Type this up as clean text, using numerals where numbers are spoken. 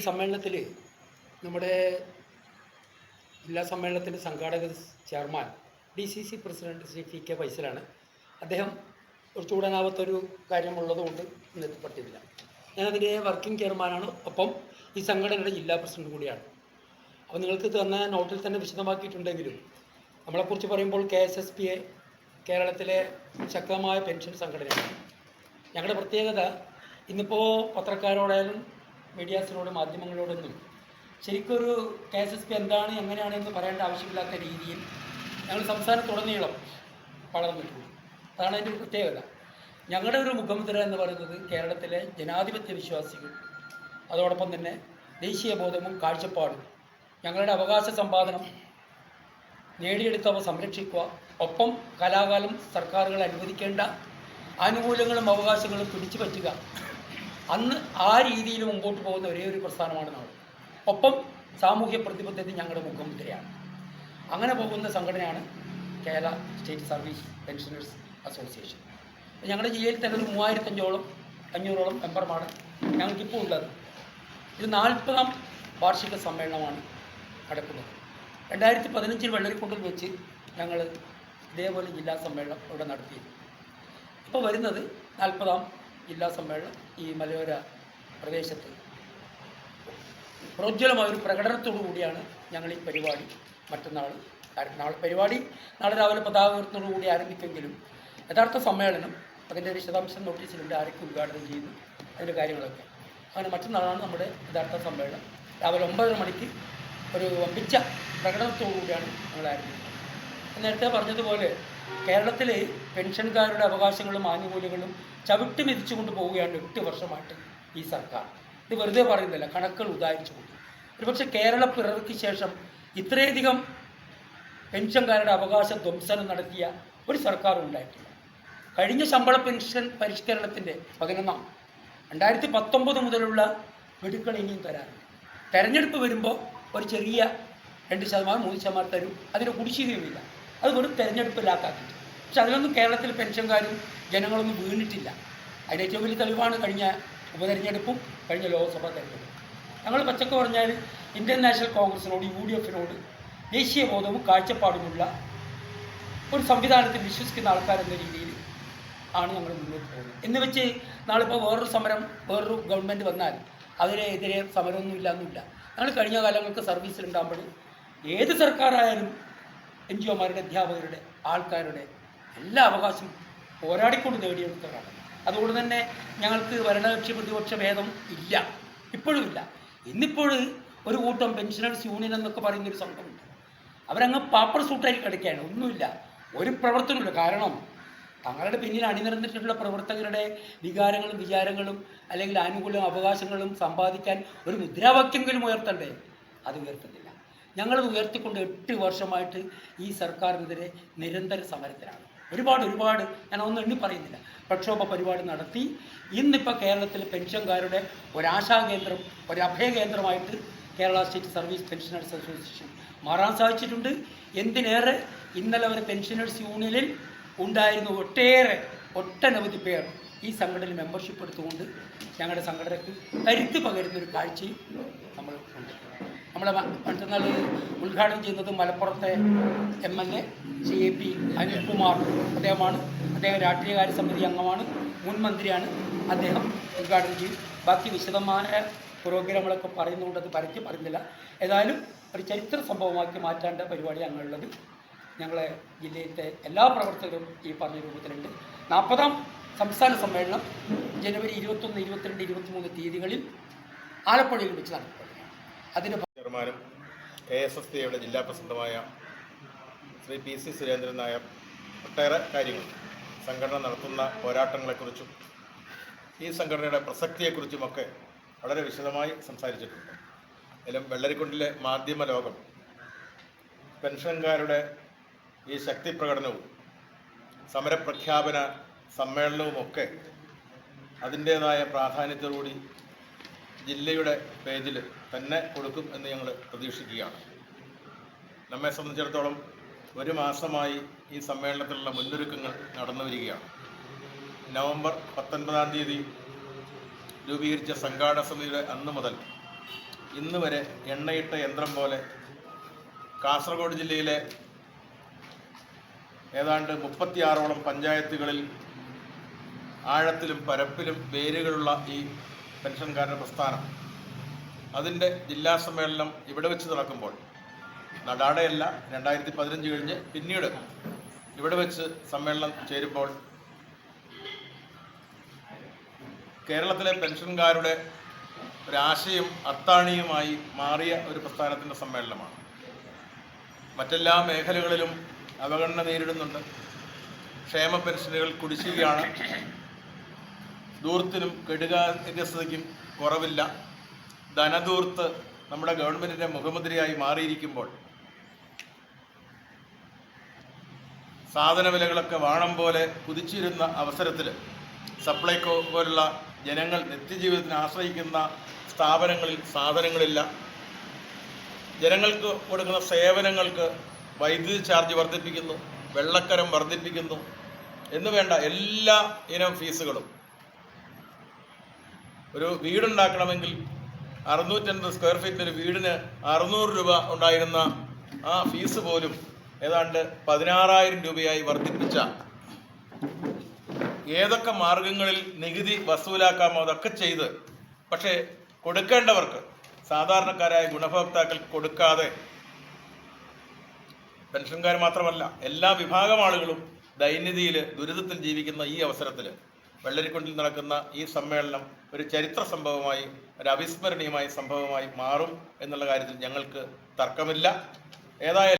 സമ്മേളനത്തിൽ നമ്മുടെ ജില്ലാ സമ്മേളനത്തിൻ്റെ സംഘാടക chairman DCC president Shri PK ഫൈസലാണ്. അദ്ദേഹം ഒരു ചൂടാനാവാത്തൊരു കാര്യമുള്ളതുകൊണ്ട് ഇന്ന് എത്തിപ്പെട്ടില്ല. ഞാനതിൻ്റെ വർക്കിംഗ് ചെയർമാനാണ്, ഒപ്പം ഈ സംഘടനയുടെ ജില്ലാ പ്രസിഡന്റ് കൂടിയാണ്. അപ്പോൾ നിങ്ങൾക്ക് തന്ന നോട്ടിൽ തന്നെ വിശദമാക്കിയിട്ടുണ്ടെങ്കിലും നമ്മളെക്കുറിച്ച് പറയുമ്പോൾ KSSPA കേരളത്തിലെ ശക്തമായ പെൻഷൻ സംഘടനയാണ്. ഞങ്ങളുടെ പ്രത്യേകത ഇന്നിപ്പോൾ പത്രക്കാരോടായാലും മീഡിയാസിനോടും മാധ്യമങ്ങളോടൊന്നും ശരിക്കൊരു KSSPA എന്താണ് എങ്ങനെയാണെന്ന് പറയേണ്ട ആവശ്യമില്ലാത്ത രീതിയിൽ ഞങ്ങൾ സംസ്ഥാനത്തുടനീളം വളർന്നിട്ടുണ്ട്. അതാണ് അതിൻ്റെ ഒരു പ്രത്യേകത. ഞങ്ങളുടെ ഒരു മുഖമുദ്ര എന്ന് പറയുന്നത് കേരളത്തിലെ ജനാധിപത്യ വിശ്വാസികൾ, അതോടൊപ്പം തന്നെ ദേശീയ ബോധവും കാഴ്ചപ്പാടും, ഞങ്ങളുടെ അവകാശ സമ്പാദനം നേടിയെടുത്തവ സംരക്ഷിക്കുക, ഒപ്പം കലാകാലം സർക്കാരുകൾ അനുവദിക്കേണ്ട ആനുകൂല്യങ്ങളും അവകാശങ്ങളും പിടിച്ചു പറ്റുക. അന്ന് ആ രീതിയിൽ മുമ്പോട്ട് പോകുന്ന ഒരേ ഒരു പ്രസ്ഥാനമാണ് നമ്മൾ. ഒപ്പം സാമൂഹ്യ പ്രതിബദ്ധത ഞങ്ങളുടെ മുഖമുദ്രയാണ്. അങ്ങനെ പോകുന്ന സംഘടനയാണ് Kerala state service pensioners association. ഞങ്ങളുടെ ജില്ലയിൽ തന്നെ ഒരു 3500-500 മെമ്പർമാർ ഞങ്ങൾക്കിപ്പോൾ ഉള്ളത്. ഇത് 40ാം വാർഷിക സമ്മേളനമാണ് നടക്കുന്നത്. 2015 വെള്ളരിക്കുണ്ടിൽ വെച്ച് ഞങ്ങൾ ഇതേപോലെ ജില്ലാ സമ്മേളനം ഇവിടെ നടത്തിയിരുന്നു. ഇപ്പോൾ വരുന്നത് 40ാം ജില്ലാ സമ്മേളനം ഈ മലയോര പ്രദേശത്ത് പ്രോജ്വലമായൊരു പ്രകടനത്തോടു കൂടിയാണ് ഞങ്ങൾ ഈ പരിപാടി പരിപാടി നാളെ രാവിലെ പതാക ഉയർത്തുന്നതോടുകൂടി ആരംഭിക്കുമെങ്കിലും യഥാർത്ഥ സമ്മേളനം അതിൻ്റെ വിശദാംശം നോട്ടീസിലുണ്ട്, ആരൊക്കെ ഉദ്ഘാടനം ചെയ്തു, അതിൻ്റെ കാര്യങ്ങളൊക്കെ. അങ്ങനെ മറ്റന്നാളാണ് നമ്മുടെ യഥാർത്ഥ സമ്മേളനം. രാവിലെ 9:30 മണിക്ക് ഒരു വമ്പിച്ച പ്രകടനത്തോടു കൂടിയാണ് ഞങ്ങൾ ആരംഭിക്കുന്നത്. നേരത്തെ പറഞ്ഞതുപോലെ കേരളത്തിലെ പെൻഷൻകാരുടെ അവകാശങ്ങളും ആനുകൂല്യങ്ങളും ചവിട്ടി മെതിച്ചുകൊണ്ട് പോവുകയാണ് 8 വർഷമായിട്ട് ഈ സർക്കാർ. ഇത് വെറുതെ പറയുന്നില്ല, കണക്കുകൾ ഉദാഹരിച്ചുകൊണ്ട്. ഒരുപക്ഷെ കേരള പിറവിക്ക് ശേഷം ഇത്രയധികം പെൻഷൻകാരുടെ അവകാശ ധ്വംസനം നടത്തിയ ഒരു സർക്കാരും ഉണ്ടായിട്ടില്ല. കഴിഞ്ഞ ശമ്പള പെൻഷൻ പരിഷ്കരണത്തിൻ്റെ 11-ാം 2019 മുതലുള്ള ഗഡുക്കൾ ഇനിയും തരാറുണ്ട്. തെരഞ്ഞെടുപ്പ് വരുമ്പോൾ ഒരു ചെറിയ 2%, 3% തരും, അതിന് കുടിശ്ശികയുമില്ല. അത് വെറും തെരഞ്ഞെടുപ്പ് ലാക്കാക്കിയിട്ട്. പക്ഷെ അതിലൊന്നും കേരളത്തിൽ പെൻഷൻകാരും ജനങ്ങളൊന്നും വീണിട്ടില്ല. അതിന് ഏറ്റവും വലിയ തെളിവാണ് കഴിഞ്ഞ ഉപതെരഞ്ഞെടുപ്പും കഴിഞ്ഞ ലോക്സഭാ തെരഞ്ഞെടുപ്പും. ഞങ്ങൾ പച്ചക്ക് പറഞ്ഞാൽ ഇന്ത്യൻ നാഷണൽ കോൺഗ്രസിനോട് UDF-നോട് ദേശീയ ബോധവും കാഴ്ചപ്പാടുമുള്ള ഒരു സംവിധാനത്തിൽ വിശ്വസിക്കുന്ന ആൾക്കാരെന്ന രീതിയിൽ ആണ് ഞങ്ങൾ മുന്നോട്ട് പോകുന്നത്. എന്ന് വെച്ച് നാളിപ്പോൾ വേറൊരു ഗവൺമെൻറ് വന്നാൽ അതിനെതിരെ സമരമൊന്നും ഇല്ല. ഞങ്ങൾ കഴിഞ്ഞ കാലങ്ങൾക്ക് സർവീസിലുണ്ടാകുമ്പോൾ ഏത് സർക്കാരായാലും NGO-മാരുടെ, അധ്യാപകരുടെ, ആൾക്കാരുടെ എല്ലാ അവകാശവും പോരാടിക്കൊണ്ട് നേടിയെടുത്തവരാണ്. അതുകൊണ്ട് തന്നെ ഞങ്ങൾക്ക് ഭരണകക്ഷി പ്രതിപക്ഷ ഭേദം ഇല്ല, ഇപ്പോഴും ഇല്ല. ഇന്നിപ്പോൾ ഒരു കൂട്ടം പെൻഷനേഴ്സ് യൂണിയൻ എന്നൊക്കെ പറയുന്നൊരു സംഘമുണ്ട്. അവരങ്ങ് പാപ്പർ സൂട്ടായി കിടക്കുകയാണ്, ഒന്നുമില്ല, ഒരു പ്രവർത്തനമില്ല. കാരണം തങ്ങളുടെ പിന്നിൽ അണിനിരന്നിട്ടുള്ള പ്രവർത്തകരുടെ വികാരങ്ങളും വിചാരങ്ങളും അല്ലെങ്കിൽ ആനുകൂല്യവും അവകാശങ്ങളും സമ്പാദിക്കാൻ ഒരു മുദ്രാവാക്യമെങ്കിലും ഉയർത്തണ്ടേ? അത് ഉയർത്തുന്നില്ല. ഞങ്ങളത് ഉയർത്തിക്കൊണ്ട് 8 വർഷമായിട്ട് ഈ സർക്കാരിനെതിരെ നിരന്തര സമരത്തിലാണ്. ഒരുപാട് ഞാൻ ഒന്നും എണ്ണി പറയുന്നില്ല, പ്രക്ഷോഭ പരിപാടി നടത്തി. ഇന്നിപ്പോൾ കേരളത്തിലെ പെൻഷൻകാരുടെ ഒരാശാകേന്ദ്രം, ഒരു അഭയകേന്ദ്രമായിട്ട് Kerala state service pensioners association മാറാൻ സാധിച്ചിട്ടുണ്ട്. എന്തിനേറെ ഇന്നലെ വരെ പെൻഷനേഴ്സ് യൂണിയനിൽ ഉണ്ടായിരുന്ന ഒട്ടനവധി പേർ ഈ സംഘടനയിൽ മെമ്പർഷിപ്പ് എടുത്തുകൊണ്ട് ഞങ്ങളുടെ സംഘടനയ്ക്ക് കരുത്ത് പകരുന്നൊരു കാഴ്ചയും നമ്മൾ ഉണ്ട്. നമ്മളെ മറ്റന്നാൾ ഉദ്ഘാടനം ചെയ്യുന്നത് മലപ്പുറത്തെ MLA CAP അനിൽകുമാർ അദ്ദേഹമാണ്. അദ്ദേഹം രാഷ്ട്രീയകാര്യ സമിതി അംഗമാണ്, മുൻ മന്ത്രിയാണ്. അദ്ദേഹം ഉദ്ഘാടനം ചെയ്യും. ബാക്കി വിശദമായ പ്രോഗ്രാമുകളൊക്കെ പറയുന്നുകൊണ്ട് അത് പരത്തി പറയുന്നില്ല. ഏതായാലും ഒരു ചരിത്ര സംഭവമാക്കി മാറ്റേണ്ട പരിപാടി അങ്ങനെയുള്ളത്. ഞങ്ങളെ ജില്ലയിലത്തെ എല്ലാ പ്രവർത്തകരും ഈ പറഞ്ഞ രൂപത്തിലുണ്ട്. 40ാം സംസ്ഥാന സമ്മേളനം ജനുവരി 21, 22, 23 തീയതികളിൽ ആലപ്പുഴയിൽ വെച്ച് നടക്കുകയാണ്. അതിന് ചെയർമാനും KSSPA-യുടെ ജില്ലാ പ്രസിഡന്റുമായ ശ്രീ PC സുരേന്ദ്രൻ നായർ ഒട്ടേറെ കാര്യങ്ങൾ സംഘടന നടത്തുന്ന പോരാട്ടങ്ങളെക്കുറിച്ചും ഈ സംഘടനയുടെ പ്രസക്തിയെക്കുറിച്ചുമൊക്കെ വളരെ വിശദമായി സംസാരിച്ചിട്ടുണ്ട്. അതിലും വെള്ളരിക്കുണ്ടിലെ മാധ്യമ ലോകം പെൻഷൻകാരുടെ ഈ ശക്തി പ്രകടനവും സമരപ്രഖ്യാപന സമ്മേളനവുമൊക്കെ അതിൻ്റേതായ പ്രാധാന്യത്തോടുകൂടി ജില്ലയുടെ പേജിൽ തന്നെ കൊടുക്കും എന്ന് ഞങ്ങൾ പ്രതീക്ഷിക്കുകയാണ്. നമ്മെ സംബന്ധിച്ചിടത്തോളം 1 മാസമായി ഈ സമ്മേളനത്തിലുള്ള മുന്നൊരുക്കങ്ങൾ നടന്നു വരികയാണ്. നവംബർ 19-ാം തീയതി രൂപീകരിച്ച സംഘാടക സമിതിയുടെ അന്ന് മുതൽ ഇന്ന് വരെ എണ്ണയിട്ട യന്ത്രം പോലെ കാസർഗോഡ് ജില്ലയിലെ ഏതാണ്ട് 36ഓളം പഞ്ചായത്തുകളിൽ ആഴത്തിലും പരപ്പിലും വേരുകളുള്ള ഈ പെൻഷൻകാരുടെ പ്രസ്ഥാനം അതിൻ്റെ ജില്ലാ സമ്മേളനം ഇവിടെ വെച്ച് നടക്കുമ്പോൾ നടാടെയല്ല 2015 കഴിഞ്ഞ് പിന്നീട് ഇവിടെ വെച്ച് സമ്മേളനം ചേരുമ്പോൾ കേരളത്തിലെ പെൻഷൻകാരുടെ ഒരാശയും അത്താണിയുമായി മാറിയ ഒരു പ്രസ്ഥാനത്തിൻ്റെ സമ്മേളനമാണ്. മറ്റെല്ലാ മേഖലകളിലും അവഗണന നേരിടുന്നുണ്ട്. ക്ഷേമ പെൻഷനുകൾ കുടിശ്ശികയാണ്. ധൂർത്തിനും കെടുകാര്യസ്ഥതയ്ക്കും കുറവില്ല. ധനധൂർത്ത് നമ്മുടെ ഗവൺമെൻറ്റിൻ്റെ മുഖമുദ്രയായി മാറിയിരിക്കുമ്പോൾ സാധന വിലകളൊക്കെ വാണം പോലെ കുതിച്ചിരുന്ന അവസരത്തിൽ സപ്ലൈകോ പോലുള്ള ജനങ്ങൾ നിത്യജീവിതത്തിന് ആശ്രയിക്കുന്ന സ്ഥാപനങ്ങളിൽ സാധനങ്ങളില്ല. ജനങ്ങൾക്ക് കൊടുക്കുന്ന സേവനങ്ങൾക്ക് വൈദ്യുതി ചാർജ് വർദ്ധിപ്പിക്കുന്നു, വെള്ളക്കരം വർദ്ധിപ്പിക്കുന്നു എന്ന് വേണ്ട എല്ലാ ഇനം ഫീസുകളും. ഒരു വീടുണ്ടാക്കണമെങ്കിൽ 650 സ്ക്വയർ ഫീറ്റിന് ഒരു വീടിന് 600 രൂപ ഉണ്ടായിരുന്ന ആ ഫീസ് പോലും ഏതാണ്ട് 16,000 രൂപയായി വർദ്ധിപ്പിച്ച ഏതൊക്കെ മാർഗങ്ങളിൽ നികുതി വസൂലാക്കാമോ അതൊക്കെ ചെയ്ത് പക്ഷേ കൊടുക്കേണ്ടവർക്ക് സാധാരണക്കാരായ ഗുണഭോക്താക്കൾക്ക് കൊടുക്കാതെ പെൻഷൻകാർ മാത്രമല്ല എല്ലാ വിഭാഗം ആളുകളും ദൈന്യതയിൽ ദുരിതത്തിൽ ജീവിക്കുന്ന ഈ അവസരത്തിൽ വെള്ളരിക്കുണ്ടിൽ നടക്കുന്ന ഈ സമ്മേളനം ഒരു ചരിത്ര സംഭവമായി ഒരു അവിസ്മരണീയമായ സംഭവമായി മാറും എന്നുള്ള കാര്യത്തിൽ ഞങ്ങൾക്ക് തർക്കമില്ല. ഏതായാലും